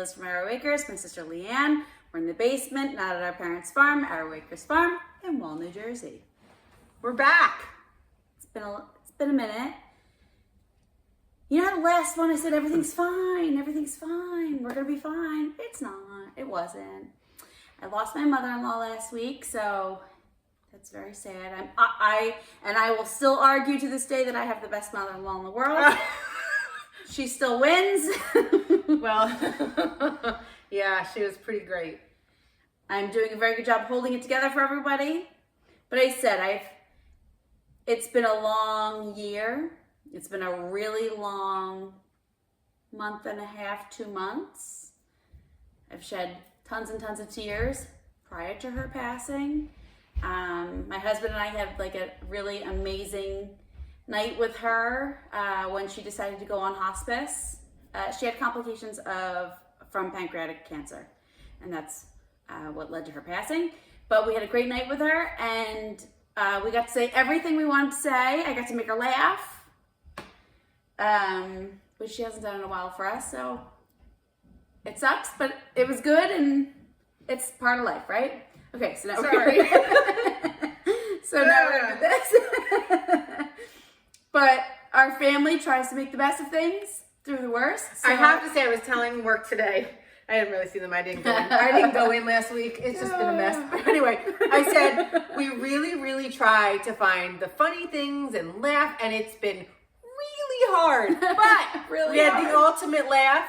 Liz from Arrow Acres, my sister Leanne. We're in the basement, not at our parents' farm, Arrow Acres Farm in Wall, New Jersey. We're back. It's been a minute. You know, the last one I said everything's fine, we're gonna be fine. It's not. It wasn't. I lost my mother-in-law last week, so that's very sad. I will still argue to this day that I have the best mother-in-law in the world. She still wins. Well, yeah, she was pretty great. I'm doing a very good job holding it together for everybody. But I said, it's been a long year. It's been a really long month and a half, 2 months. I've shed tons and tons of tears prior to her passing. My husband and I had like a really amazing night with her when she decided to go on hospice. She had complications from pancreatic cancer, and that's what led to her passing. But we had a great night with her, and we got to say everything we wanted to say. I got to make her laugh, which she hasn't done in a while for us, so it sucks, but it was good, and it's part of life, right? Okay, so now Sorry. now we're into this. But our family tries to make the best of things through the worst. So. I have to say, I was telling work today. I didn't really see them. I didn't go in last week. It's just been a mess. But anyway, I said we really, really try to find the funny things and laugh, and it's been really hard. But we had the ultimate laugh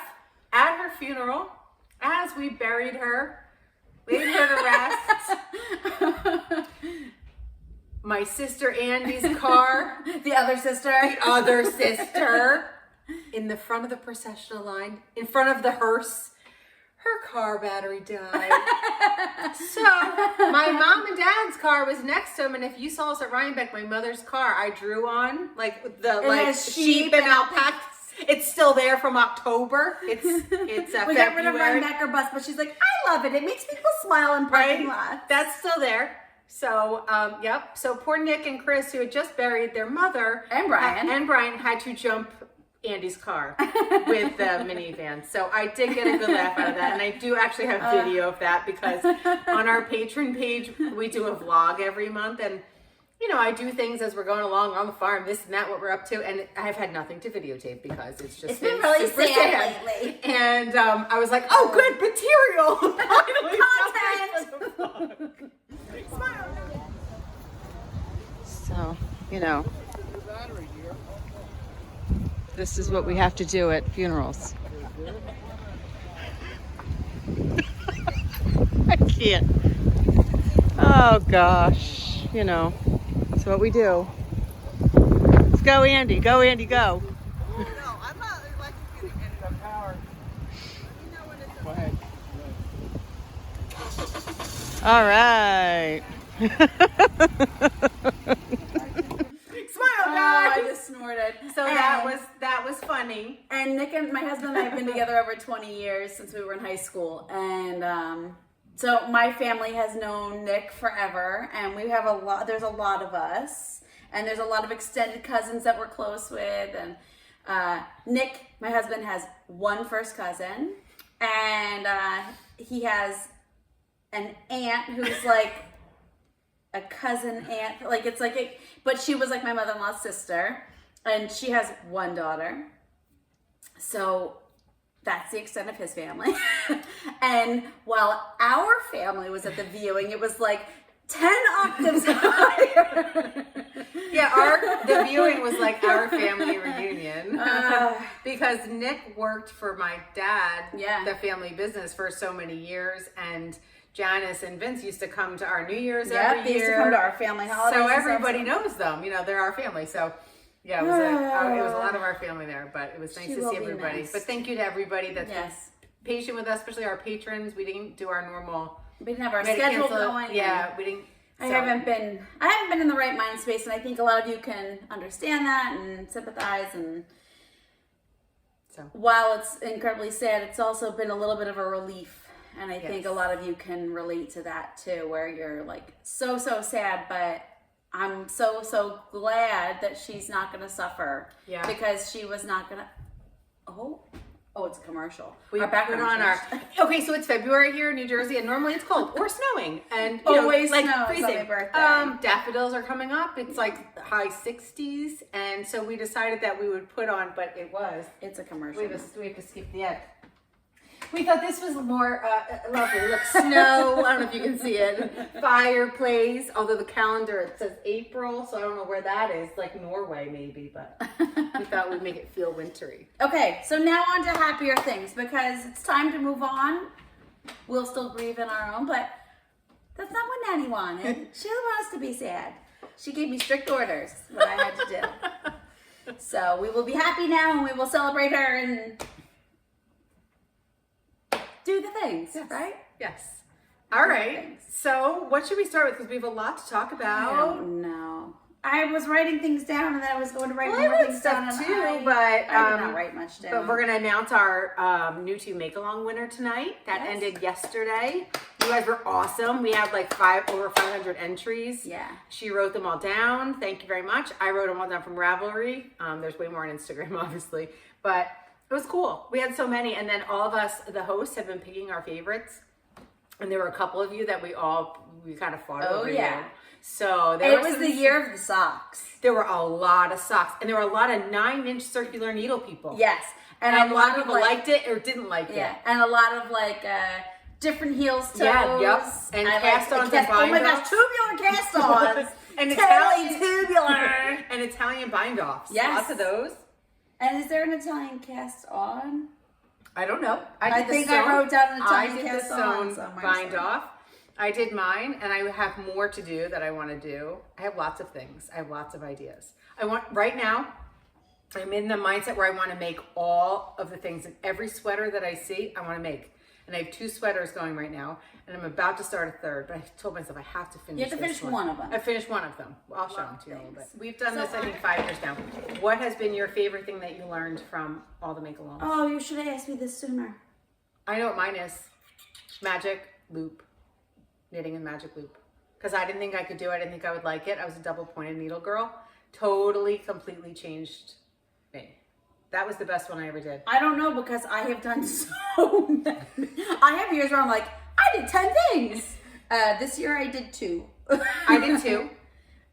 at her funeral as we buried her, laid her to rest. My sister Andy's car. The other sister. In the front of the processional line, in front of the hearse. Her car battery died. So my mom and dad's car was next to him, and if you saw us at Rhinebeck, my mother's car, I drew on like the sheep and alpacas. It's still there from October. It's we got rid of Rhinebecker bus, but she's like, I love it. It makes people smile in parking lots. That's still there. So yep. So poor Nick and Chris, who had just buried their mother, and Brian had to jump Andy's car with the minivan. So I did get a good laugh out of that, and I do actually have video of that because on our patron page we do a vlog every month, and you know, I do things as we're going along on the farm, this and that, what we're up to, and I've had nothing to videotape because it's been really super sad lately. And I was like, oh, good material, finally content. So, you know, this is what we have to do at funerals. I can't. Oh gosh, you know, that's what we do. Let's go, Andy. Go, Andy, go. No, I'm not electrocuting any of the power. You know when it's. Go ahead. All right. Smile, guys. I just snorted. So that was funny. And Nick and my husband and I have been together over 20 years since we were in high school, and so my family has known Nick forever, and we have there's a lot of us, and there's a lot of extended cousins that we're close with, and Nick, my husband, has one first cousin, and he has an aunt who's like a cousin aunt, like it's like but she was like my mother-in-law's sister, and she has one daughter. So that's the extent of his family. And while our family was at the viewing, it was like 10 octaves higher. Yeah, the viewing was like our family reunion. Because Nick worked for my dad, the family business, for so many years, and Janice and Vince used to come to our New Year's every year. They used to come to our family holidays. So everybody knows them. You know, they're our family. So yeah, it was a lot of our family there, but it was nice to see everybody. But thank you to everybody that's been patient with us, especially our patrons. We didn't do our normal. We didn't have our schedule going. Yeah, we didn't. I haven't been in the right mind space, and I think a lot of you can understand that and sympathize. And so while it's incredibly sad, it's also been a little bit of a relief. And I think a lot of you can relate to that too, where you're like so sad, but I'm so glad that she's not going to suffer. Yeah. Because she was not going to. Oh, it's a commercial. We Our put background on our. changed. Okay, so it's February here in New Jersey, and normally it's cold or snowing, and Always like snows on freezing. my birthday. Daffodils are coming up. It's like high 60s, and so we decided that we would put on, but It's a commercial. we have to skip the end. We thought this was more lovely. Look, snow. I don't know if you can see it. Fireplace. Although the calendar, it says April, so I don't know where that is. Like Norway, maybe. But we thought we'd make it feel wintry. Okay, so now on to happier things because it's time to move on. We'll still grieve in our own, but that's not what Nani wanted. She doesn't want us to be sad. She gave me strict orders what I had to do. So we will be happy now and we will celebrate her and do the things, right? Yes. All right. So what should we start with? Because we have a lot to talk I about. don't know. I was writing things down and then I was going to write Well, more I wrote things down. stuff And too, but I did not write much down. But we're going to announce our new 2 make-along winner tonight. That Yes. ended yesterday. You guys were awesome. We had like over 500 entries. Yeah. She wrote them all down. Thank you very much. I wrote them all down from Ravelry. There's way more on Instagram, obviously, but it was cool. We had so many, and then all of us, the hosts, have been picking our favorites. And there were a couple of you that we kind of fought over. Yeah. So It was the year of the socks. There were a lot of socks, and there were a lot of 9-inch circular needle people. Yes. And a lot of people liked it or didn't like it. Yeah, and a lot of like different heels, toes. Yeah, yep. And cast-ons and Oh my bind-offs. gosh, tubular cast-ons. And totally Italian tubular. and Italian bind-offs. Yes. Lots of those. And is there an Italian cast-on? I don't know. I did the think I sewn. wrote down an I Italian did the cast-on sewn somewhere. bind-off. I did mine, and I have more to do that I want to do. I have lots of things. I have lots of ideas. Right now, I'm in the mindset where I want to make all of the things. And every sweater that I see, I want to make. And I have 2 sweaters going right now, and I'm about to start a third, but I told myself I have to finish You have to this finish one of them. I finished one of them. I'll show them to you in a little bit. Thanks. We've done So this, I think, 5 years now. What has been your favorite thing that you learned from all the make-alongs? Oh, you should have asked me this sooner. I know what mine is. Magic loop. Knitting and magic loop. Because I didn't think I could do it. I didn't think I would like it. I was a double-pointed needle girl. Totally, completely changed me. That was the best one I ever did. I don't know because I have done so many. I have years where I'm like, I did 10 things. This year I did 2. I did 2.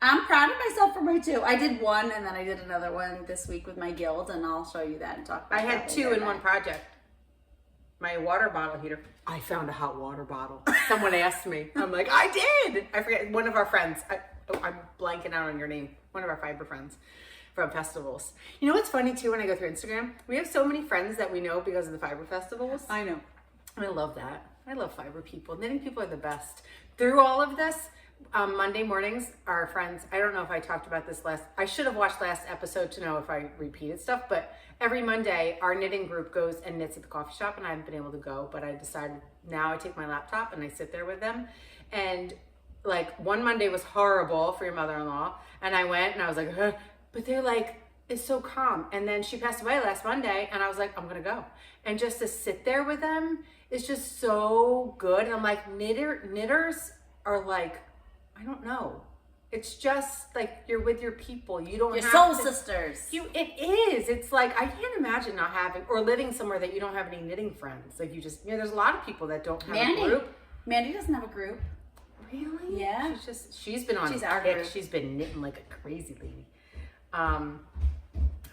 I'm proud of myself for my 2. I did 1 and then I did another one this week with my guild and I'll show you that and talk about I had that 2 later. in one project. My water bottle heater. I found a hot water bottle. Someone asked me. I'm like, I did. I forget. One of our friends. I'm blanking out on your name. One of our fiber friends from festivals. You know what's funny too when I go through Instagram? We have so many friends that we know because of the fiber festivals. I know. I love that. I love fiber people. Knitting people are the best. Through all of this, Monday mornings, our friends, I don't know if I talked about this I should have watched last episode to know if I repeated stuff, but every Monday, our knitting group goes and knits at the coffee shop, and I haven't been able to go, but I decided now I take my laptop and I sit there with them. And like one Monday was horrible for your mother-in-law, and I went and I was like, huh. But they're like, it's so calm. And then she passed away last Monday, and I was like, I'm gonna go. And just to sit there with them is just so good. And I'm like, knitters are like, I don't know. It's just like you're with your people. You don't Your have soul to, sisters. It is. It's like I can't imagine not having or living somewhere that you don't have any knitting friends. Like you just, there's a lot of people that don't have a group. Mandy doesn't have a group. Really? Yeah. She's been on. She's our kick. group. She's been knitting like a crazy lady.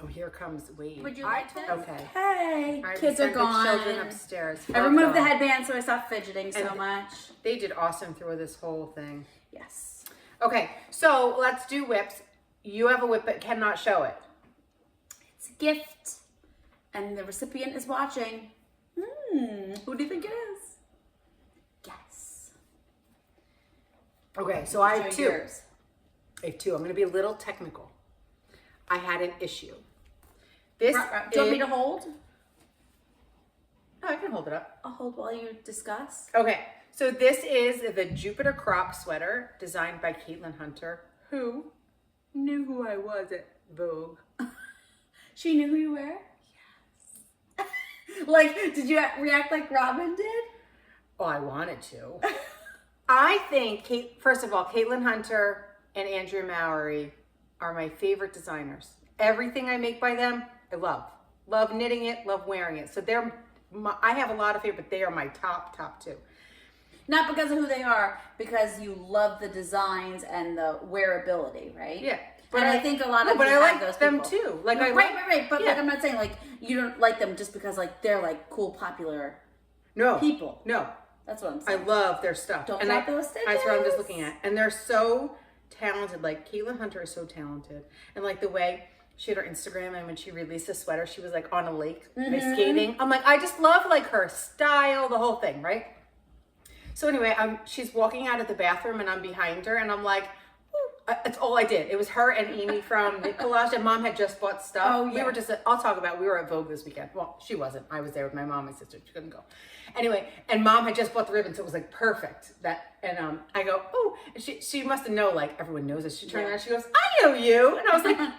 Oh, here comes Wade. Would you like this? Okay. Hey, All right, we kids are sent the gone. children upstairs. I removed the Welcome. headband so I stopped fidgeting so And- much. They did awesome through this whole thing. Yes. Okay, so let's do whips. You have a whip but cannot show it. It's a gift. And the recipient is watching. Who do you think it is? Guess. Okay, so I have Show 2. yours. I have 2. I'm going to be a little technical. I had an issue. This Do you want me to hold? No, I can hold it up. I'll hold while you discuss. Okay, so this is the Jupiter crop sweater designed by Caitlin Hunter, who knew who I was at Vogue. She knew who you were? Yes. Like, did you react like Robin did? Oh, I wanted to. I think, first of all, Caitlin Hunter and Andrea Mowry are my favorite designers. Everything I make by them, I love. Love knitting it, love wearing it. So I have a lot of favorite, but they are my top two. Not because of who they are, because you love the designs and the wearability, right? Yeah. But I think a lot of but you I have like those them people. too. Like right. But yeah. like I'm not saying like you don't like them just because like they're like cool, popular people. No. That's what I'm I saying. love their stuff. Don't and drop those stitches. That's what I'm just looking at. And they're so talented. Like Caitlin Hunter is so talented. And like the way she had her Instagram, and when she released a sweater, she was like on a lake, like skating. I'm like, I just love like her style, the whole thing, right? So anyway, she's walking out of the bathroom and I'm behind her and I'm like, that's all I did. It was her and Amy from Knit Collage, and Mom had just bought stuff. Oh, yeah. We were just, I'll talk about, we were at Vogue this weekend. Well, she wasn't. I was there with my mom and sister. She couldn't go. Anyway, and Mom had just bought the ribbon, so it was like perfect. And I go, oh, and she must have known, like everyone knows this. She turned around, she goes, I know you. And I was like, hi,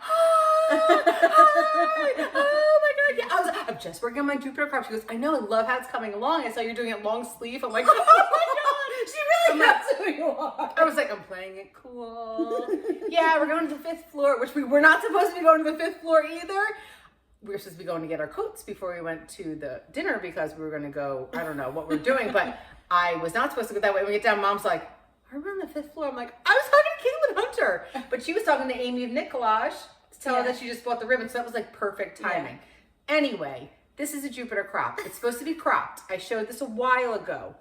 oh my God. Yeah. I'm just working on my Jupiter crop. She goes, I know, I love how it's coming along. I saw you're doing it long sleeve. I'm like, oh my God. She really knows who you are. I was like, I'm playing it cool. Yeah, we're going to the 5th floor, which we were not supposed to be going to the 5th floor either. We were supposed to be going to get our coats before we went to the dinner because we were going to go, I don't know what we're doing, but I was not supposed to go that way. When we get down, Mom's like, are we on the 5th floor? I'm like, I was talking to Caitlin Hunter, but she was talking to Amy of Knit Collage to tell her that she just bought the ribbon, so that was like perfect timing. Yeah. Anyway, this is a Jupiter crop. It's supposed to be cropped. I showed this a while ago.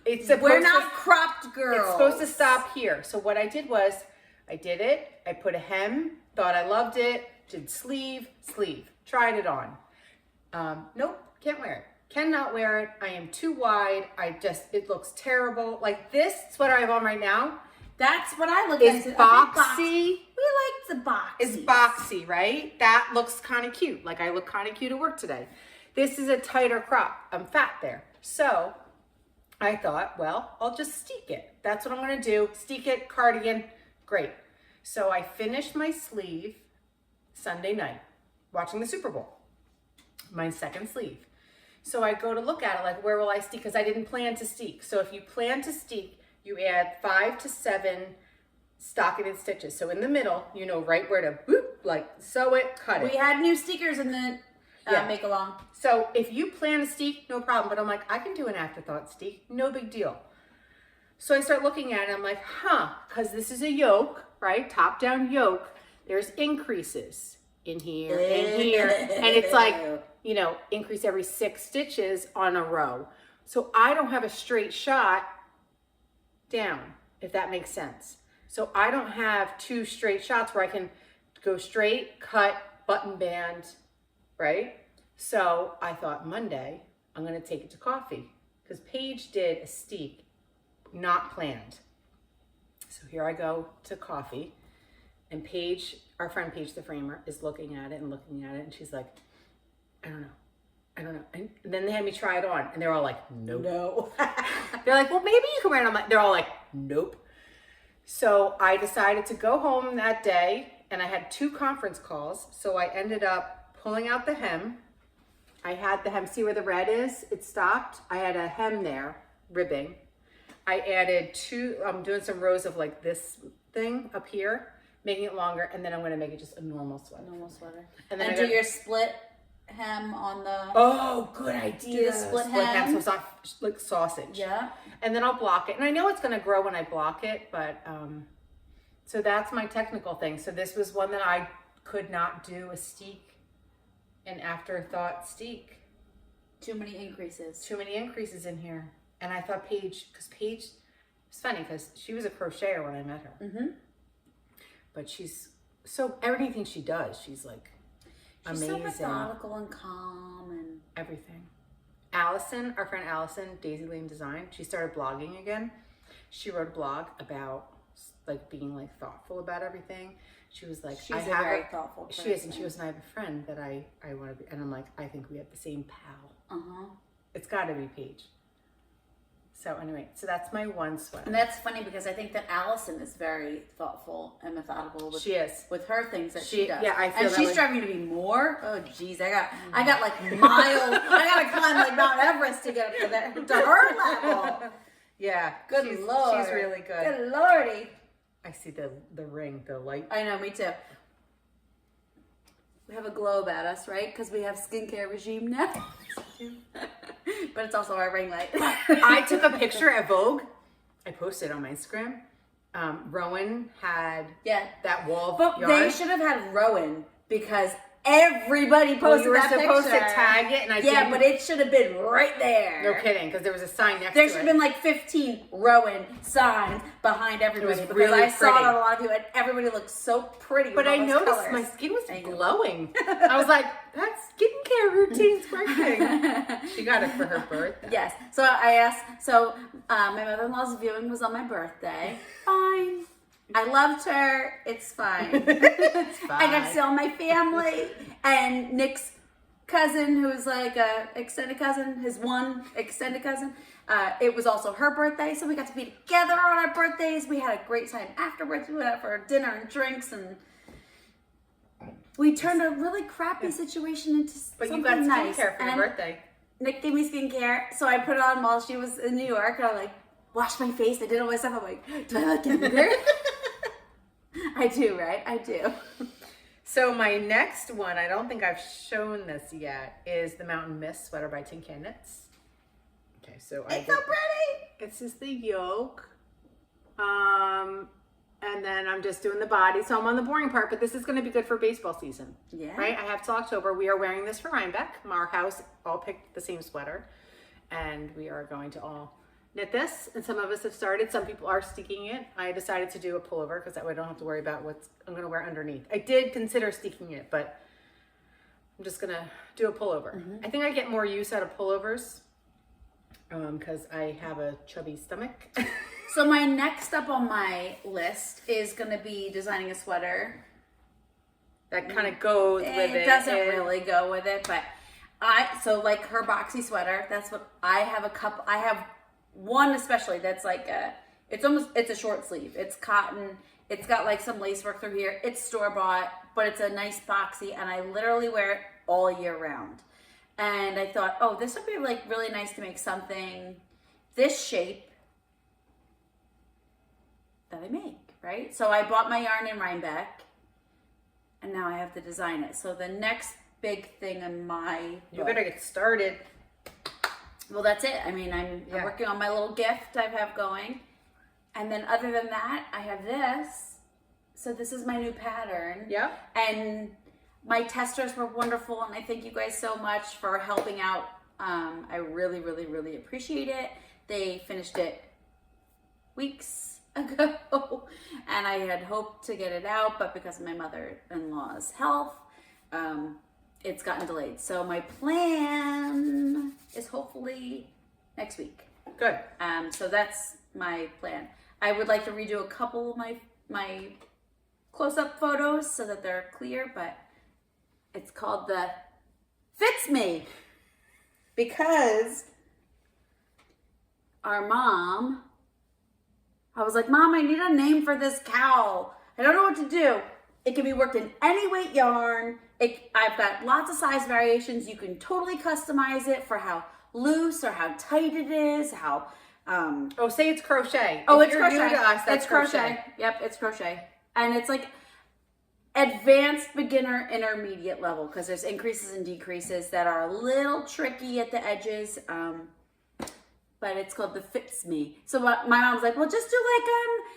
We're not cropped girls. It's supposed to stop here. So what I did was, I did it. I put a hem, thought I loved it, did sleeve. Tried it on. Nope, can't wear it. Cannot wear it. I am too wide. It looks terrible. Like this sweater I have on right now. That's what I look at. It's boxy. We like the boxy. It's boxy, right? That looks kind of cute. Like I look kind of cute at work today. This is a tighter crop. I'm fat there. So I thought, well, I'll just steek it. That's what I'm going to do. Steek it, cardigan, great. So I finished my sleeve Sunday night, watching the Super Bowl, my second sleeve. So I go to look at it, like, where will I steek? Because I didn't plan to steek. So if you plan to steek, you add 5 to 7 stockinette stitches. So in the middle, you know right where to boop, like sew it, cut it. We had new stickers in the make along. So if you plan to steek, no problem. But I'm like, I can do an afterthought steek, no big deal. So I start looking at it, I'm like, because this is a yoke, right? Top down yoke. There's increases in here, and it's like, you know, increase every 6 stitches on a row. So I don't have a straight shot down, if that makes sense. So I don't have 2 straight shots where I can go straight, cut, button band, right? So I thought Monday, I'm gonna take it to coffee because Paige did a steek, not planned. So here I go to coffee, and Paige, our friend Paige the framer, is looking at it, and she's like, I don't know. And then they had me try it on, and they're all like, nope. No. They're like, well, maybe you can wear it. They're all like, nope. So I decided to go home that day, and I had 2 conference calls. So I ended up pulling out the hem. I had the hem, see where the red is? It stopped. I had a hem there, ribbing. I added 2, I'm doing some rows of like this thing up here, making it longer, and then I'm gonna make it just a normal sweater. And then do your split hem on the... Oh, good idea. Do the split hem. So it's not like sausage. Yeah. And then I'll block it. And I know it's gonna grow when I block it, but, so that's my technical thing. So this was one that I could not do a steek, an afterthought steek. Too many increases in here. And I thought Paige, because Paige, it's funny because she was a crocheter when I met her. Mm-hmm. But she's, so everything she does, she's like amazing. She's so methodical and calm and everything. Allison, our friend Allison, Daisy Lane Design, she started blogging again. She wrote a blog about like being like thoughtful about everything. She was like, she's a very thoughtful person. She is, and she goes, and I have a friend that I want to be, and I'm like, I think we have the same pal. It's got to be Paige. So anyway, so that's my one sweater. And that's funny because I think that Allison is very thoughtful and methodical with, she is. With her things that she does. Yeah, I feel and she's striving to be more. Oh geez, I got like miles. I gotta climb like Mount Everest to get up to her level. Yeah. Good Lord. She's really good. Good Lordy. I see the ring, the light. I know, me too. We have a glow about us, right? Because we have skincare regime now. But it's also our ring light. I took a picture at Vogue. I posted it on my Instagram. Rowan had that wall But yarn. they should have had Rowan because everybody posted you were that supposed picture. to tag it, and I Yeah, didn't. but it should have been right there. No kidding, because there was a sign next There to should it. have been like 15 Rowan signs behind everybody was because really I saw it pretty. on a lot of you and everybody looked so pretty. But with I all those noticed colors. my skin was Thank you. glowing. I was like, that skincare routine's working. She got it for her birthday. Yes. So I asked. So my mother-in-law's viewing was on my birthday. Fine. I loved her. It's fine. It's fine. I got to see all my family and Nick's cousin, who's like a extended cousin, his one extended cousin. It was also her birthday, so we got to be together on our birthdays. We had a great time afterwards. We went out for dinner and drinks, and we turned a really crappy situation into But something you got nice. skincare for your And birthday. Nick gave me skincare, so I put it on while she was in New York. And I like washed my face. I did all my stuff. I'm like, do I look younger? I do, right? I do. So my next one, I don't think I've shown this yet, is the Mountain Mist sweater by Tin Can Knits. Okay, so It's so pretty. This is the yoke. And then I'm just doing the body. So I'm on the boring part, but this is going to be good for baseball season. Yeah. Right? I have till October. We are wearing this for Rhinebeck. Our house all picked the same sweater. And we are going to all knit this. And some of us have started. Some people are sticking it. I decided to do a pullover because that way I don't have to worry about what I'm going to wear underneath. I did consider sticking it, but I'm just going to do a pullover. I think I get more use out of pullovers because I have a chubby stomach. So my next up on my list is going to be designing a sweater. That kind of goes with it. It doesn't really go with it, but so like her boxy sweater, that's what I have I have one especially that's like it's a short sleeve. It's cotton. It's got like some lace work through here. It's store-bought, but it's a nice boxy, and I literally wear it all year round. And I thought, oh, this would be like really nice to make something this shape that I make, right? So I bought my yarn in Rhinebeck, and now I have to design it. So the next big thing in my You better get started. well, that's it. I mean, I'm working on my little gift I have going. And then other than that, I have this. So this is my new pattern. Yeah. And my testers were wonderful, and I thank you guys so much for helping out. I really, really, really appreciate it. They finished it weeks ago, and I had hoped to get it out, but because of my mother-in-law's health, it's gotten delayed. So my plan is hopefully next week. Good. So that's my plan. I would like to redo a couple of my close-up photos so that they're clear, but it's called the Fits Me because our mom, I was like, Mom, I need a name for this cowl. I don't know what to do. It can be worked in any weight yarn. I've got lots of size variations. You can totally customize it for how loose or how tight it is, how... Oh, say it's crochet. Oh, If it's you're crochet. new to us, that's It's crochet. Yep, it's crochet. And it's like advanced beginner intermediate level because there's increases and decreases that are a little tricky at the edges. But it's called the Fits Me. So my mom was like, well, just do like,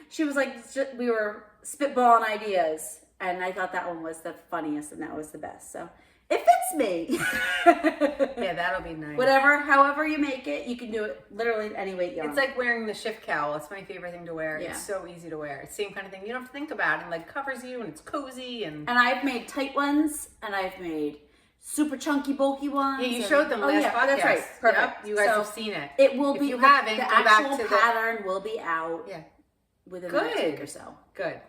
she was like, we were spitballing ideas. And I thought that one was the funniest and that was the best. So it fits me. Yeah, that'll be nice. Whatever, however you make it, you can do it literally in any weight yarn. It's like wearing the shift cowl. It's my favorite thing to wear. Yeah. It's so easy to wear. It's the same kind of thing. You don't have to think about it. And like covers you and it's cozy and I've made tight ones and I've made super chunky, bulky ones. yeah, you showed them last podcast. That's right. Perfect. Yep, you guys So have seen it. It will If be. you haven't, the go back actual to the pattern will be out. Yeah. Within the next Good. week or so. Good.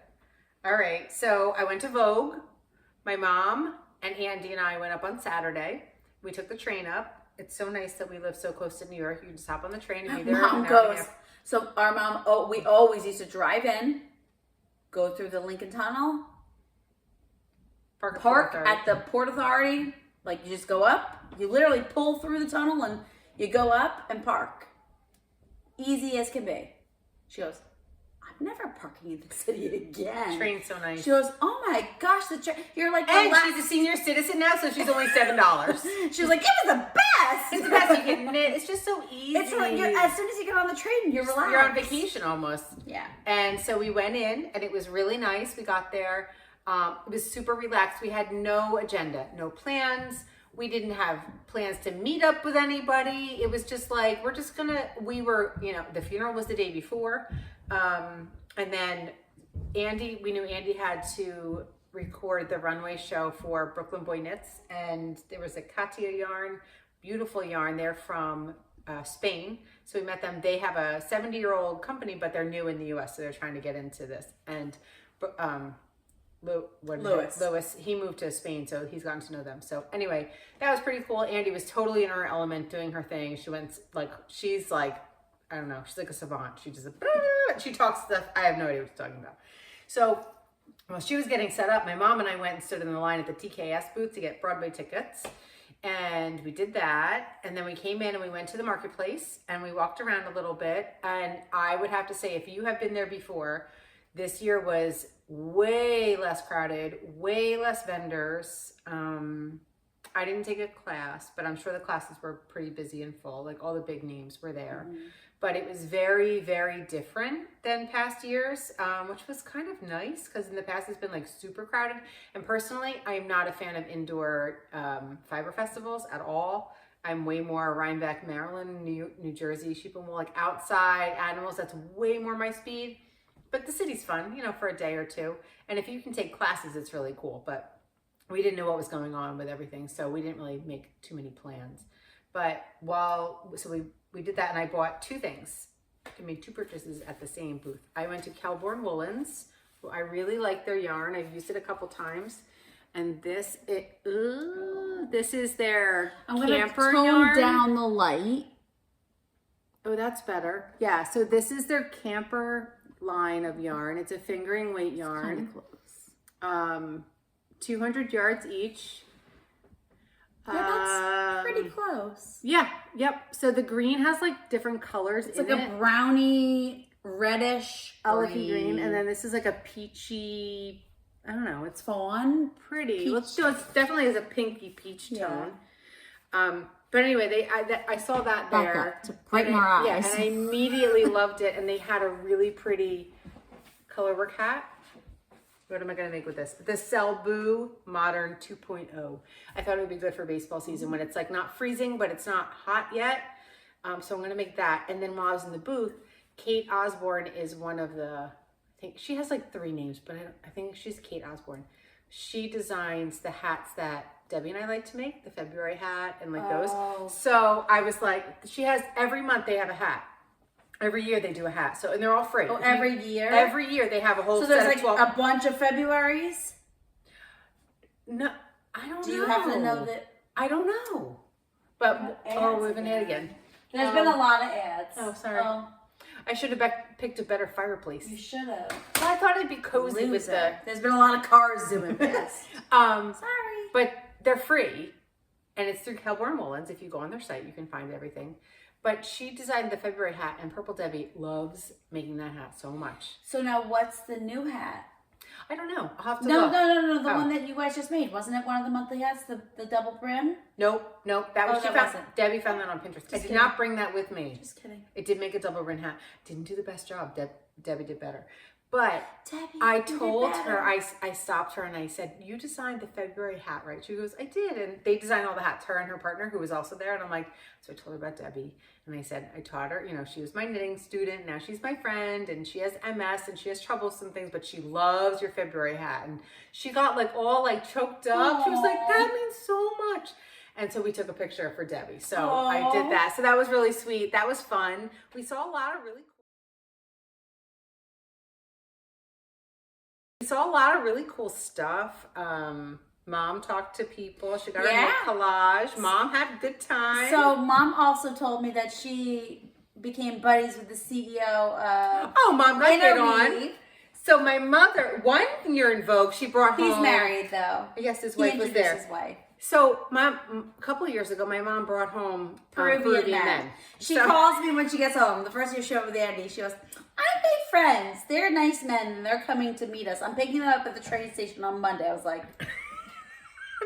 All right. So I went to Vogue. My mom and Andy and I went up on Saturday. We took the train up. It's so nice that we live so close to New York. You can just hop on the train and be there. Mom goes. So our mom. Oh, we always used to drive in, go through the Lincoln Tunnel, park at the Port Authority. Like you just go up. You literally pull through the tunnel and you go up and park. Easy as can be. She goes, I'm never parking in the city again. Train's so nice. She goes, oh my gosh, the train. You're like, and she's a senior citizen now, so she's only $7. She was like, it was the best. It's the best. You can knit. It's just so easy. It's like, as soon as you get on the train, you're relaxed. You're on vacation almost. Yeah. And so we went in, and it was really nice. We got there. It was super relaxed. We had no agenda, no plans. We didn't have plans to meet up with anybody. It was just like, we were, the funeral was the day before. And then we knew Andy had to record the runway show for Brooklyn Boy Knits. And there was a Katia yarn, beautiful yarn. They're from Spain. So we met them. They have a 70-year-old company, but they're new in the US. So they're trying to get into this. And Lewis, he moved to Spain, so he's gotten to know them. So anyway, that was pretty cool. Andy was totally in her element doing her thing. She's like, I don't know, she's like a savant. She talks stuff. I have no idea what she's talking about. So while she was getting set up, my mom and I went and stood in the line at the TKS booth to get Broadway tickets. And we did that. And then we came in and we went to the marketplace and we walked around a little bit. And I would have to say, if you have been there before, this year was way less crowded, way less vendors. I didn't take a class, but I'm sure the classes were pretty busy and full. Like all the big names were there. Mm-hmm. But it was very, very different than past years, which was kind of nice because in the past it's been like super crowded. And personally, I'm not a fan of indoor fiber festivals at all. I'm way more Rhinebeck, Maryland, New Jersey, sheep and wool, like outside animals. That's way more my speed. But the city's fun, for a day or two. And if you can take classes, it's really cool. But we didn't know what was going on with everything, so we didn't really make too many plans. But we did that, and I bought two things. I made two purchases at the same booth. I went to Kelbourne Woolens, who I really like their yarn. I've used it a couple times. And this is their camper yarn. I'm going to tone down the light. Oh, that's better. Yeah, so this is their camper line of yarn. It's a fingering weight yarn. It's kind of close. 200 yards each. Yeah, that's pretty close. Yeah, yep. So the green has like different colors in it. It's like a browny, reddish, olivey green. And then this is like a peachy, I don't know, it's fawn. Pretty. It's definitely has a pinky peach tone. Yeah. But anyway, I saw that there to brighten our eyes. Yeah, and I immediately loved it. And they had a really pretty color work hat. What am I going to make with this? The Selbu Modern 2.0. I thought it would be good for baseball season when it's like not freezing, but it's not hot yet. So I'm going to make that. And then while I was in the booth, Kate Osborne is one of the, I think she has like 3 names, but I think she's Kate Osborne. She designs the hats that Debbie and I like to make, the February hat and like those. So I was like, she has, every month they have a hat. Every year they do a hat. So, and they're all free. Oh, every year? Every year they have a whole set of 12. So there's like a bunch of Februaries? No, I don't know. Do you have to know that? I don't know. But, we're going to add again. There's been a lot of ads. Oh, sorry. I should have picked a better fireplace. You should have. Well, I thought it'd be cozy with the... There's been a lot of cars zooming past. Sorry. But they're free. And it's through Kelbourne Woolens. If you go on their site, you can find everything. But she designed the February hat, and Purple Debbie loves making that hat so much. So now what's the new hat? I don't know. I'll have to look. No. The one that you guys just made. Wasn't it one of the monthly hats, the double brim? Nope. That was Debbie found that on Pinterest. I did not bring that with me. Just kidding. It did make a double brim hat. Didn't do the best job. Debbie did better. But Debbie, I told her, I stopped her and I said, you designed the February hat, right? She goes, I did. And they designed all the hats, her and her partner who was also there. And I'm like, so I told her about Debbie. And I said, I taught her, she was my knitting student. Now she's my friend and she has MS and she has troublesome things, but she loves your February hat. And she got like all like choked up. Aww. She was like, that means so much. And so we took a picture for Debbie. So Aww. I did that. So that was really sweet. That was fun. We saw a lot of really cool stuff. Mom talked to people. She got her collage. Mom had a good time. So Mom also told me that she became buddies with the CEO of Mom got it on. So my mother, one year in Vogue, she brought home. He's married though. Yes, his wife was there. His wife. So a couple of years ago, my mom brought home Peruvian men. She calls me when she gets home. The first year she went with Andy, she goes, I made friends. They're nice men and they're coming to meet us. I'm picking them up at the train station on Monday. I was like,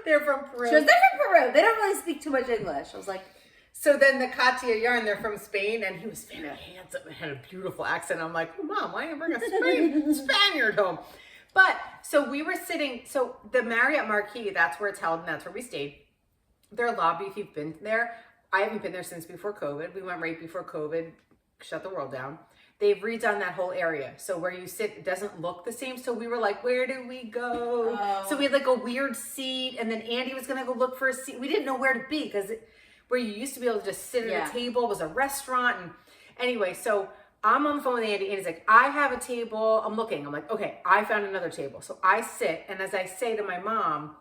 they're from Peru. She goes, they're from Peru. They don't really speak too much English. I was like, so then the Katia yarn, they're from Spain, and he was very handsome and had a beautiful accent. I'm like, oh, Mom, why didn't you bring a Spaniard home? But so we were sitting, so the Marriott Marquis, that's where it's held, and that's where we stayed. Their lobby, if you've been there, I haven't been there since before COVID. We went right before COVID, shut the world down. They've redone that whole area. So where you sit, it doesn't look the same. So we were like, where do we go? Oh. So we had like a weird seat, and then Andy was gonna go look for a seat. We didn't know where to be because where you used to be able to just sit at a table was a restaurant. And anyway, so I'm on the phone with Andy, and he's like, I have a table. I'm looking. I'm like, okay, I found another table. So I sit, and as I say to my mom,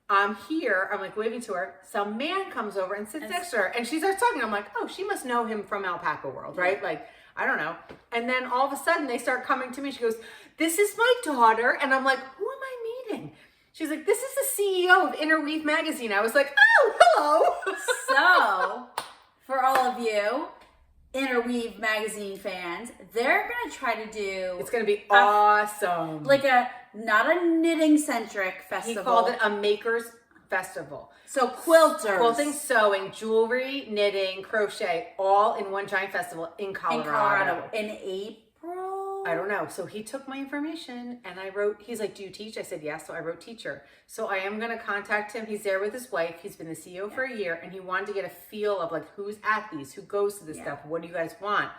I'm here. I'm like waving to her. Some man comes over and sits next to her, and she starts talking. I'm like, oh, she must know him from Alpaca World, right? Like, I don't know. And then all of a sudden, they start coming to me. She goes, this is my daughter. And I'm like, who am I meeting? She's like, this is the CEO of Interweave Magazine. I was like, oh, hello. So, for all of you Interweave Magazine fans, they're going to try to do... It's going to be awesome. Like not a knitting-centric festival. He called it a Makers Festival. So quilters. Quilting, sewing, jewelry, knitting, crochet, all in one giant festival in Colorado. In April? I don't know. So he took my information and I wrote, he's like, do you teach? I said, yes. So I wrote teacher. So I am going to contact him. He's there with his wife. He's been the CEO for a year, and he wanted to get a feel of like, who's at these, who goes to this stuff. What do you guys want?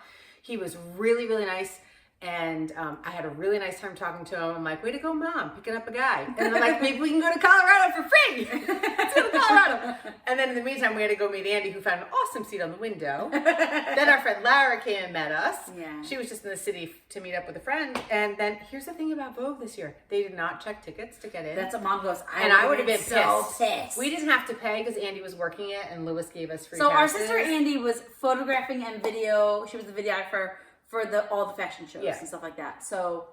He was really, really nice. And I had a really nice time talking to him. I'm like, way to go, Mom, picking up a guy. And I'm like, maybe we can go to Colorado for free. Let's go to Colorado. And then in the meantime, we had to go meet Andy, who found an awesome seat on the window. Then our friend Lara came and met us. Yeah. She was just in the city to meet up with a friend. And then here's the thing about Vogue this year. They did not check tickets to get in. That's what Mom goes, I would have been so pissed. We didn't have to pay because Andy was working it and Lewis gave us free So passes. our sister Andy was photographing and video. She was the videographer for all the fashion shows and stuff like that. So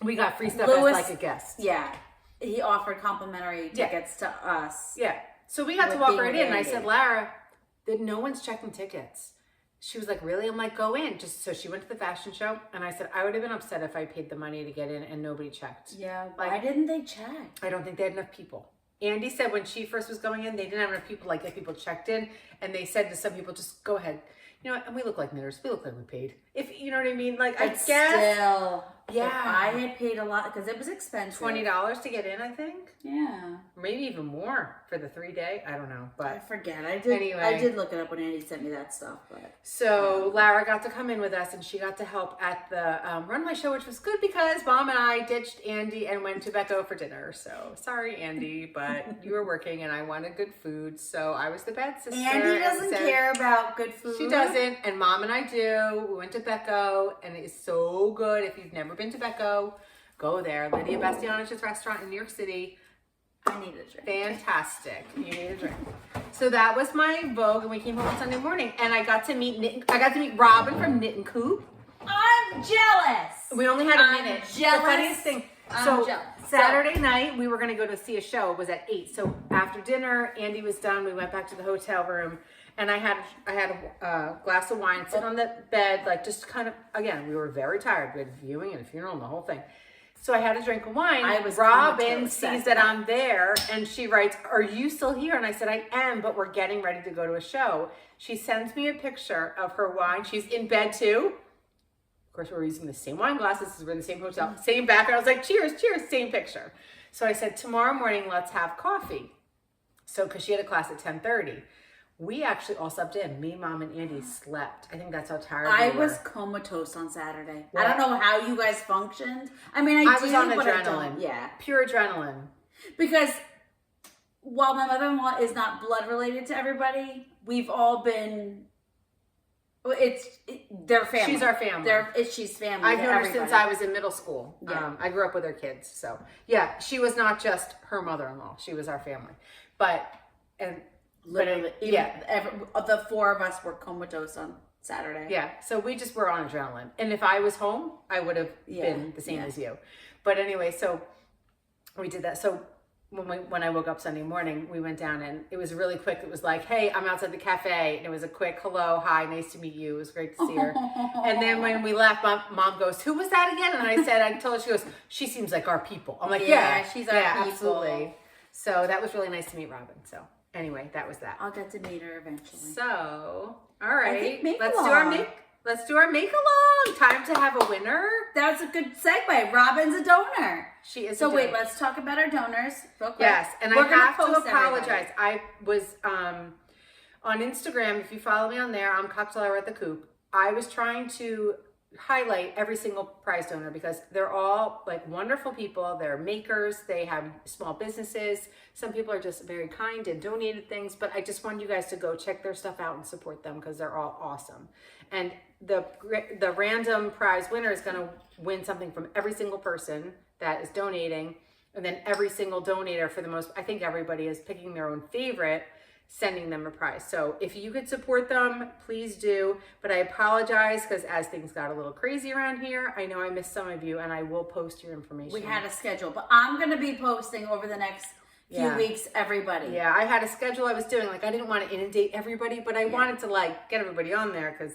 we got free stuff Lewis, as like a guest. Yeah. He offered complimentary tickets to us. Yeah. So we got to walk right in, and I said, Lara, that no one's checking tickets. She was like, really? I'm like, go in. Just so she went to the fashion show, and I said, I would have been upset if I paid the money to get in and nobody checked. Yeah. Why didn't they check? I don't think they had enough people. Andy said when she first was going in, they didn't have enough people. Like, if people checked in, and they said to some people, just go ahead. You know what? And we look like knitters. We look like we paid. If you know what I mean. Like, I guess. Still. Yeah. I had paid a lot because it was expensive. $20 to get in, I think. Yeah. Maybe even more for the 3-day. I don't know. But I forget. I did look it up when Andy sent me that stuff. But so Lara got to come in with us, and she got to help at the runway show, which was good because Mom and I ditched Andy and went to Becco for dinner. So sorry, Andy, but you were working and I wanted good food, so I was the bad sister. Andy doesn't care about good food. She doesn't, and Mom and I do. We went to Becco, and it is so good. If you've never been to Becco, go there. Lydia Bastianich's restaurant in New York City. I need a drink. Fantastic. You need a drink. So that was my Vogue, and we came home on Sunday morning, and I got to meet Robin from Knit and Coop. I'm jealous. We only had a minute. Jealous. The funniest thing. I'm jealous. Saturday night, we were going to go to see a show. It was at 8. So after dinner, Andy was done. We went back to the hotel room, and I had a glass of wine, sit on the bed, like just kind of, again, we were very tired. We had a viewing and a funeral and the whole thing. So I had a drink of wine. Robin sees that I'm there, and she writes, are you still here? And I said, I am, but we're getting ready to go to a show. She sends me a picture of her wine. She's in bed too. Of course, we're using the same wine glasses because we're in the same hotel, same background. I was like, cheers, cheers, same picture. So I said, tomorrow morning, let's have coffee. So, because she had a class at 10:30. We actually all slept in. Me, Mom, and Andy slept. I think that's how tired we were. I was comatose on Saturday. What? I don't know how you guys functioned. I mean, I was on adrenaline. Yeah. Pure adrenaline. Because while my mother-in-law is not blood related to everybody, we've all been... They're family. She's our family. She's family. I've known her since I was in middle school. Yeah. I grew up with her kids. So, yeah, she was not just her mother-in-law. She was our family. Literally, the 4 of us were comatose on Saturday. Yeah, so we just were on adrenaline. And if I was home, I would have been the same as you. But anyway, so we did that. So when I woke up Sunday morning, we went down and it was really quick. It was like, hey, I'm outside the cafe. And it was a quick hello, hi, nice to meet you. It was great to see her. And then when we left, mom goes, who was that again? And I told her, she goes, she seems like our people. I'm like, yeah, she's our people. Absolutely. So that was really nice to meet Robin. So anyway, that was that. I'll get to meet her eventually. So, all right, let's do our make along. Time to have a winner. That was a good segue. Robin's a donor. She is. So wait, let's talk about our donors real quick. Yes, and I have to apologize. I was on Instagram. If you follow me on there, I'm Cocktail Hour at the Coop. I was trying to highlight every single prize donor because they're all like wonderful people. They're makers. They have small businesses. Some people are just very kind and donated things, but I just want you guys to go check their stuff out and support them because they're all awesome. And the random prize winner is going to win something from every single person that is donating, and then every single donator, for the most, I think everybody is picking their own favorite, sending them a prize. So if you could support them, please do. But I apologize because as things got a little crazy around here, I know I missed some of you, and I will post your information. We had a schedule, but I'm going to be posting over the next few weeks, everybody. Yeah, I had a schedule I was doing. Like, I didn't want to inundate everybody, but I wanted to like get everybody on there because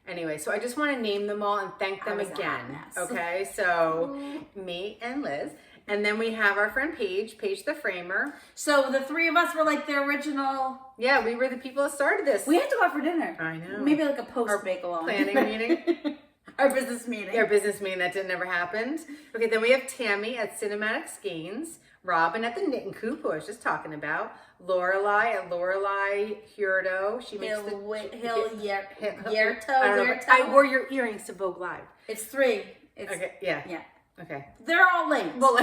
anyway, so I just want to name them all and thank them again. Okay, so me and Liz. And then we have our friend Paige the Framer. So the three of us were like the original. Yeah, we were the people that started this. We had to go out for dinner. I know. Maybe like a post-bake-along. Planning meeting. Our business meeting. Our business meeting that never happened. Okay, then we have Tammy at Cinematic Skeins. Robin at the Knitting Coop, who I was just talking about. Lorelei at Lorelei Hurdo. She makes I wore your earrings to Vogue Live. It's 3. Okay, yeah. Yeah. Okay. They're all linked. Well,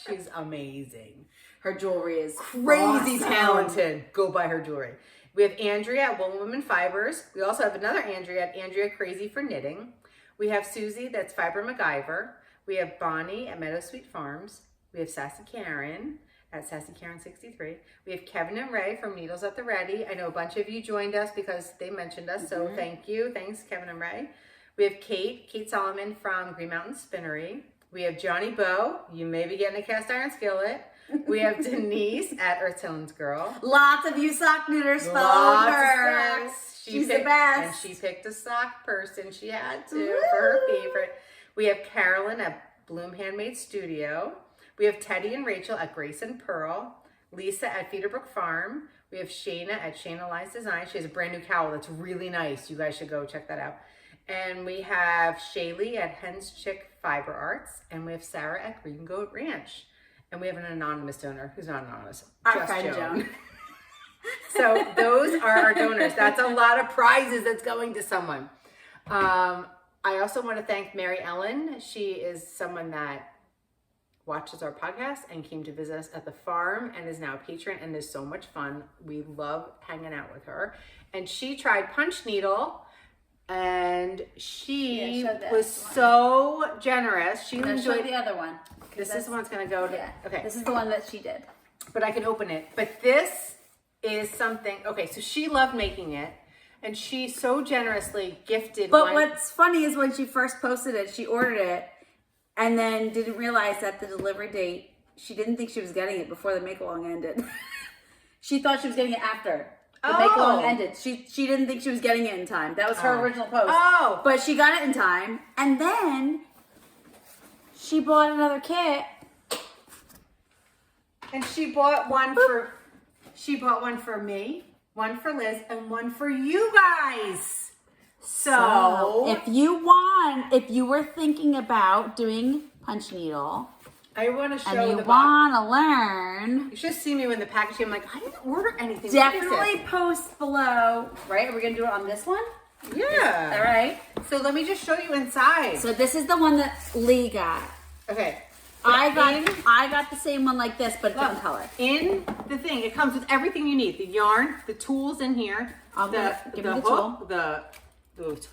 she's amazing. Her jewelry is crazy awesome. Talented. Go buy her jewelry. We have Andrea at Wool Women Fibers. We also have another Andrea at Andrea Crazy for Knitting. We have Susie, that's Fiber MacGyver. We have Bonnie at Meadow Sweet Farms. We have Sassy Karen at Sassy Karen 63. We have Kevin and Ray from Needles at the Ready. I know a bunch of you joined us because they mentioned us, so thank you. Thanks, Kevin and Ray. We have Kate Solomon from Green Mountain Spinnery. We have Johnny Bow. You may be getting a cast iron skillet. We have Denise at Earth Tones Girl. Lots of you sock knitters followed her. She's the best. And she picked a sock person. She had to for her favorite. We have Carolyn at Bloom Handmade Studio. We have Teddy and Rachel at Grace and Pearl. Lisa at Feederbrook Farm. We have Shayna at Shayna Lies Design. She has a brand new cowl that's really nice. You guys should go check that out. And we have Shaylee at Hen's Chick Fiber Arts. And we have Sarah at Green Goat Ranch. And we have an anonymous donor who's not anonymous. Our friend Joan. So those are our donors. That's a lot of prizes that's going to someone. I also want to thank Mary Ellen. She is someone that watches our podcast and came to visit us at the farm and is now a patron and is so much fun. We love hanging out with her. And she tried punch needle and she was so generous. She enjoyed the other one. This is the one that's going to go to, okay. This is the one that she did. But I can open it. But this is something, okay, so she loved making it. And she so generously gifted But what's funny is when she first posted it, she ordered it and then didn't realize that the delivery date, she didn't think she was getting it before the make-along ended. She thought she was getting it after the make-along ended. She didn't think she was getting it in time. That was her original post. Oh. But she got it in time. And then she bought another kit. And she bought one for me, one for Liz, and one for you guys. So if you were thinking about doing punch needle, I want to show and you want to learn, you should see me when the packaging. I'm like, I didn't order anything. Definitely post below. Right? Are we gonna do it on this one? Yeah. All right. So let me just show you inside. So this is the one that Lee got. Okay. I got the same one like this, but different color. In the thing, it comes with everything you need: the yarn, the tools in here, give me the hook, the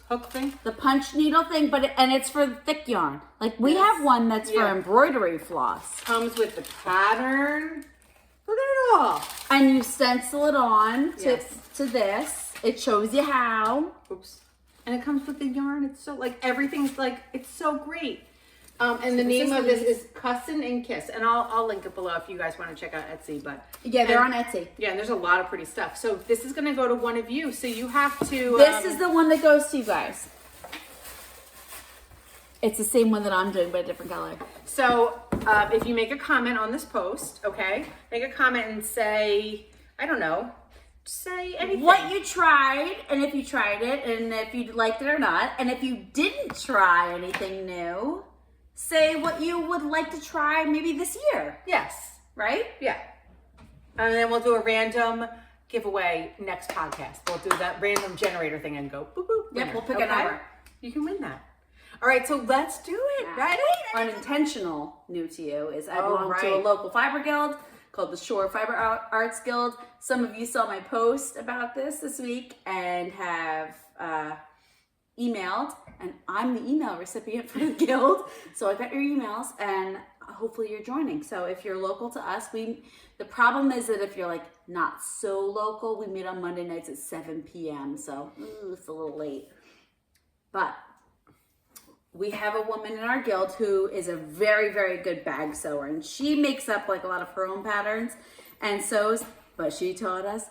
hook thing, the punch needle thing, and it's for thick yarn. Like we have one that's for embroidery floss. Comes with the pattern. Look at it all. And you stencil it on to this. It shows you how. Oops. And it comes with the yarn. It's so everything's it's so great. And the this name is of this Louise. is Cussin and Kiss, and I'll link it below if you guys want to check out Etsy. But Yeah, they're on Etsy. Yeah, and there's a lot of pretty stuff. So this is going to go to one of you. So you have to. This is the one that goes to you guys. It's the same one that I'm doing, but a different color. So if you make a comment on this post, okay, make a comment and say, I don't know, say anything. What you tried, and if you tried it, and if you liked it or not, and if you didn't try anything new, say what you would like to try maybe this year, Yes. right? Yeah. And then we'll do a random giveaway next podcast. We'll do that random generator thing and go boop boop. Yep, winner. we'll pick a number. You can win that. All right, so let's do it. Ready? Unintentional new to you is I Oh, belong to a right. local fiber guild called the Shore Fiber Arts Guild. Some of you saw my post about this week and have emailed, and I'm the email recipient for the guild. So I got your emails, and hopefully you're joining. So if you're local to us, the problem is that if you're like not so local, we meet on Monday nights at 7 p.m. So it's a little late, but we have a woman in our guild who is a very, very good bag sewer, and she makes up like a lot of her own patterns and sews, but she taught us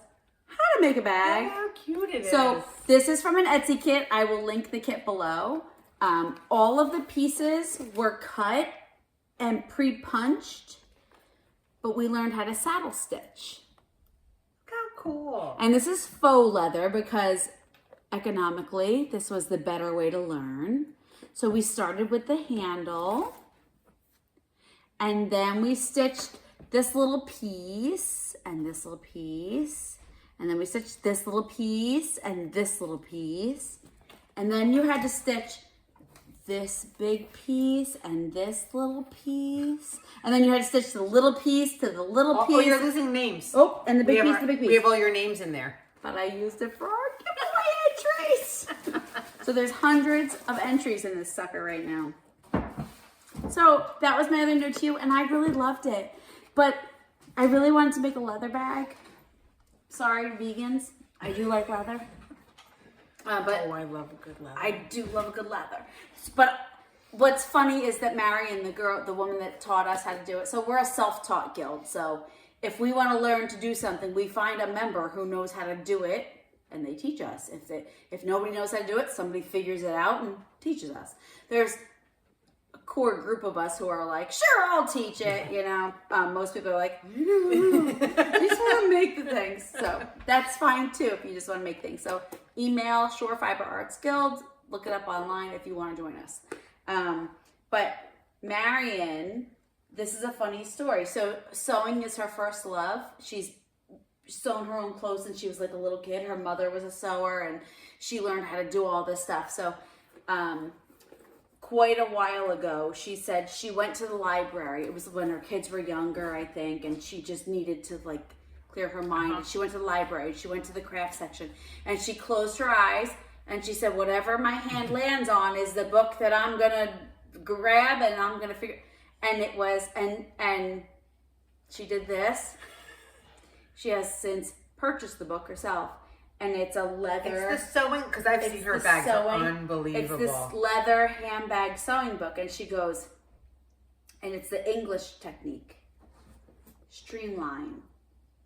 how to make a bag. How cute it is. So this is from an Etsy kit. I will link the kit below. All of the pieces were cut and pre-punched, but we learned how to saddle stitch. how cool. And this is faux leather because economically, this was the better way to learn. So we started with the handle, and then we stitched this little piece and this little piece, and then we stitched this little piece and this little piece, and then you had to stitch this big piece and this little piece, and then you had to stitch the little piece to the little piece. Oh, you're losing names. Oh, and the big We piece, have the big piece. We have all your names in there. But I used it for our giveaway entries. So there's hundreds of entries in this sucker right now. So that was my other note to you, and I really loved it. But I really wanted to make a leather bag. Sorry, vegans. I do like leather. But Oh, I love a good leather. I do love a good leather. But what's funny is that Marion, the woman that taught us how to do it, so we're a self-taught guild. So if we want to learn to do something, we find a member who knows how to do it, and they teach us. If nobody knows how to do it, somebody figures it out and teaches us. There's a core group of us who are like, sure, I'll teach it. You know, most people are like, you just want to make the things. So that's fine too if you just want to make things. So email Shore Fiber Arts Guild. Look it up online if you want to join us. But Marion, this is a funny story. So sewing is her first love. She's sewn her own clothes since she was like a little kid. Her mother was a sewer, and she learned how to do all this stuff. So quite a while ago, she said she went to the library. It was when her kids were younger, I think, and she just needed to like clear her mind. And she went to the library. She went to the craft section, and she closed her eyes, and she said, whatever my hand lands on is the book that I'm gonna grab, and I'm gonna figure. And it was, and she did this. She has since purchased the book herself, and it's a leather. It's the sewing, because I've seen her bags are unbelievable. It's this leather handbag sewing book, and she goes, and it's the English technique, streamline,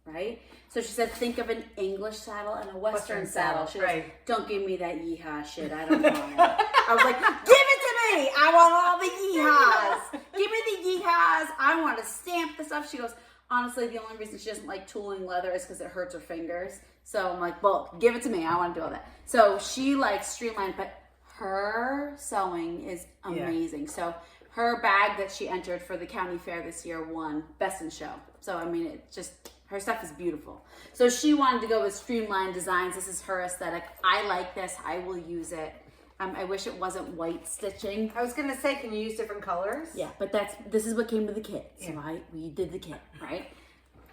right? So she said, think of an English saddle and a Western saddle. She goes, right. don't give me that yeehaw shit. I don't want it. I was like, give it to me. I want all the yeehaws. Give me the yeehaws. I want to stamp the stuff. She goes, honestly, the only reason she doesn't like tooling leather is because it hurts her fingers. So I'm like, well, give it to me. I want to do all that. So she likes streamlined, but her sewing is amazing. Yeah. So her bag that she entered for the county fair this year won Best in Show. So, I mean, it just, her stuff is beautiful. So she wanted to go with streamlined designs. This is her aesthetic. I like this. I will use it. I wish it wasn't white stitching. I was gonna say, can you use different colors? Yeah, but this is what came with the kit. So we did the kit, right?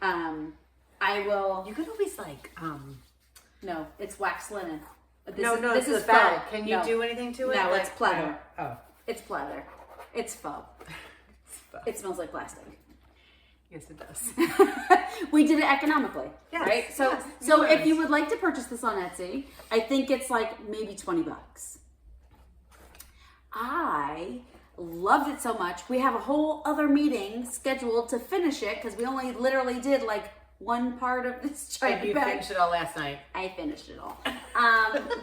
I will. You could always like No, it's wax linen. This is faux. Can you do anything to it? No, it's pleather. Oh, it's pleather. It's faux. It smells like plastic. Yes, it does. We did it economically, yes, right? So, yes, so if you would like to purchase this on Etsy, I think it's like maybe $20. I Loved it so much. We have a whole other meeting scheduled to finish it because we only literally did like one part of this giant You bag. finished it all last night. I finished it all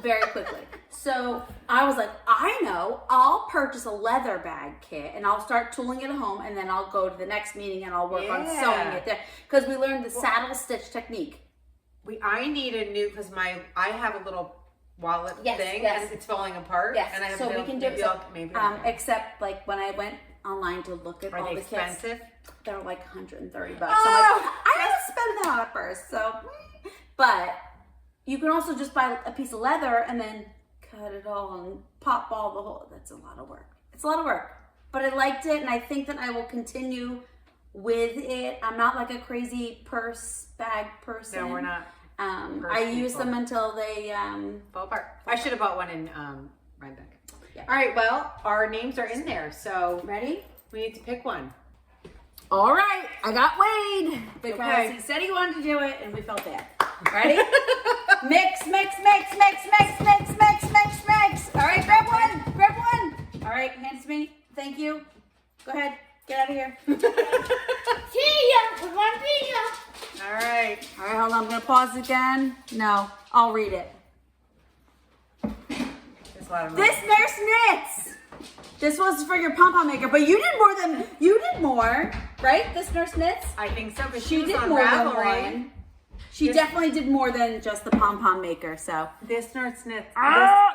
very quickly. So I was like, I know, I'll purchase a leather bag kit and I'll start tooling it at home, and then I'll go to the next meeting and I'll work on sewing it there because we learned the saddle stitch technique. I need a new, because I have a little wallet thing and it's falling apart. Yes, and I have so we can do it. Maybe except like when I went online to look at all the expensive? kits, they're like $130. So I'm like, I didn't spend that on it first. So, but you can also just buy a piece of leather and then cut it all and pop all the whole. That's a lot of work. It's a lot of work, but I liked it, and I think that I will continue with it. I'm not like a crazy purse bag person. No, we're not. I use them until they fall apart. I should have bought one in Rhinebeck. Yeah. All right, well, our names are in there, so ready? We need to pick one. All right, I got Wade because he said he wanted to do it, and we felt bad. Ready? Mix, mix, mix, mix, mix, mix, mix, mix, mix. All right, grab one, grab one. All right, hand it to me. Thank you. Go ahead, get out of here. See ya. We're going to see ya. All right. All right, hold on. I'm gonna pause again. No, I'll read it. There's a lot of This nurse knits. This was for your pom-pom maker, but you did more, right? This nurse knits. I think so, but She was did on more than Ravelry. one. She definitely did more than just the pom-pom maker. So This nurse knits. you're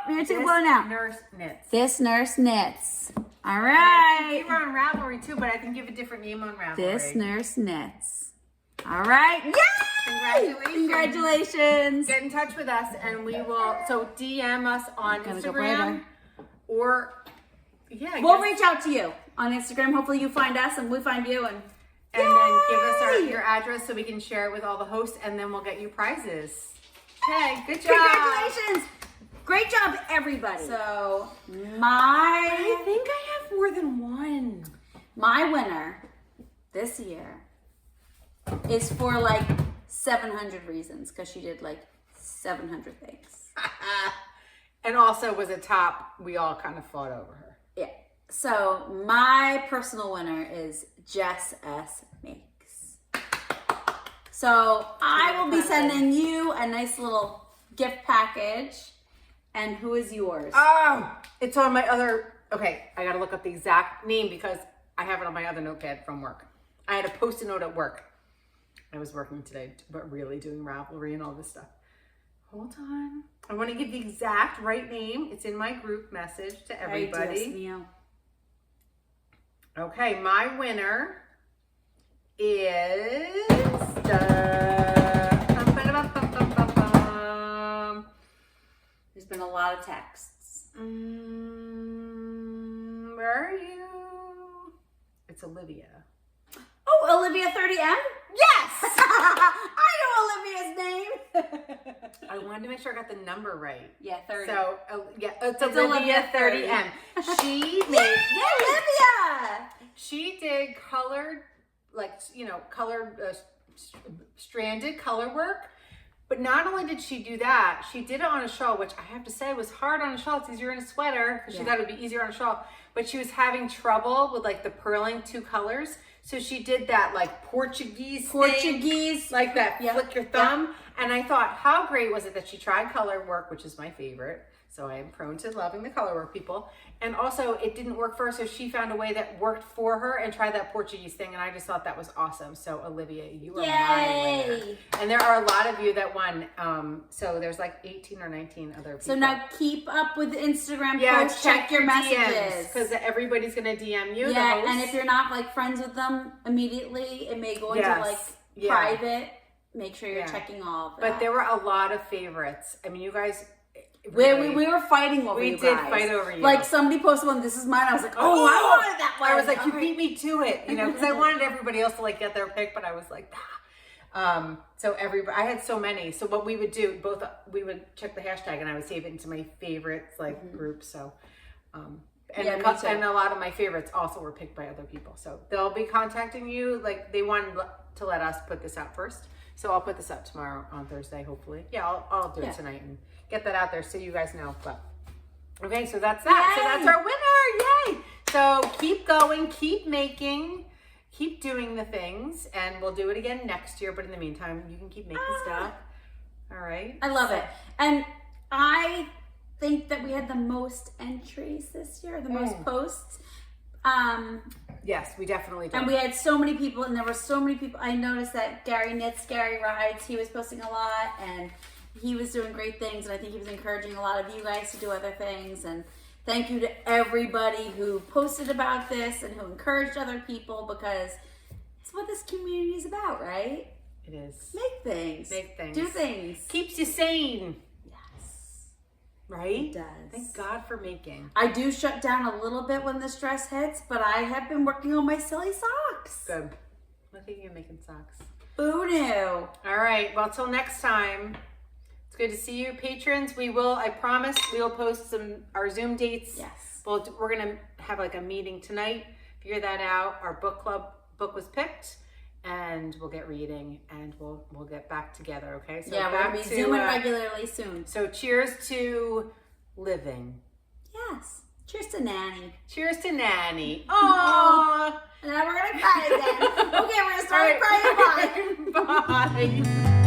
gonna take one out. Nurse knits. This nurse knits. All I right. think you were on Ravelry too, but I think you have a different name on Ravelry. This nurse knits. All right. Yay! Congratulations. Congratulations. Get in touch with us and we will, so DM us on Gonna go Instagram or, I We'll guess- reach out to you on Instagram. Hopefully you find us and we find you. And then give us Yay! your address so we can share it with all the hosts, and then we'll get you prizes. Okay, good job. congratulations. Great job, everybody. So I think I have more than one. my winner this year is for like 700 reasons because she did like 700 things. And also was a top, we all kind of fought over her. Yeah. So my personal winner is Jess S. Makes. So I will be sending you a nice little gift package. And who is yours? Oh, it's on my other, okay, I gotta look up the exact name because I have it on my other notepad from work. I had a post-it note at work. I was working today, but really doing Ravelry and all this stuff. Hold on. I want to give the exact right name. It's in my group message to everybody. Dios mío. Okay, my winner is There's been a lot of texts. where are you? It's Olivia. Oh, Olivia 30M? Yes! I know Olivia's name. I wanted to make sure I got the number right. Yeah, 30. So, it's It's Olivia Olivia 30M. She made, Yay, Olivia! she did colored, colored stranded color work. But not only did she do that, she did it on a shawl, which I have to say was hard on a shawl. It's easier in a sweater because she thought it would be easier on a shawl. But she was having trouble with like the purling two colors. So she did that like Portuguese thing, like that flick your thumb. And I thought, how great was it that she tried color work, which is my favorite. So I am prone to loving the color work people. And also it didn't work for her. So she found a way that worked for her and tried that Portuguese thing. And I just thought that was awesome. So Olivia, you are my winner. And there are a lot of you that won. So there's like 18 or 19 other people. So now keep up with the Instagram posts. Check your messages. Because everybody's going to DM you. Yeah, and if you're not like friends with them immediately, it may go into like private. Make sure you're checking all of that. But there were a lot of favorites. I mean, you guys... We were fighting over you guys. We did fight over you. Like somebody posted one, this is mine. I was like, oh, I wanted that one. I was like, you beat me to it, because I wanted everybody else to like get their pick, but I was like, so everybody, I had so many. So what we would do, we would check the hashtag and I would save it into my favorites group. So, and a lot of my favorites also were picked by other people. So they'll be contacting you. Like they wanted to let us put this out first. So I'll put this up tomorrow on Thursday, hopefully. Yeah, I'll do it tonight and get that out there so you guys know. But okay, so that's that. Yay! So that's our winner. Yay! So keep going, keep making, keep doing the things, and we'll do it again next year. But in the meantime, you can keep making stuff. All right. I love it. And I think that we had the most entries this year, the most posts. Yes, we definitely do. And we had so many people, and there were so many people. I noticed that Gary Knits, Gary Rides, he was posting a lot, and he was doing great things, and I think he was encouraging a lot of you guys to do other things. And thank you to everybody who posted about this and who encouraged other people, because it's what this community is about, right? It is. Make things. Make things. Do things. Keeps you sane. Yes. Right? It does. Thank God for making. I do shut down a little bit when the stress hits, but I have been working on my silly socks. Good. Look at you making socks. Who knew? All right. Well, till next time. It's good to see you, patrons. I promise we will post our Zoom dates. Yes. We're going to have like a meeting tonight. Figure that out. Our book club book was picked. And we'll get reading, and we'll get back together, okay? So yeah, we're going to be Zooming regularly soon. So cheers to living. Yes. Cheers to Nani. Cheers to Nani. Aww. And now we're going to cry again. Okay, we're going to start crying. Bye. Bye.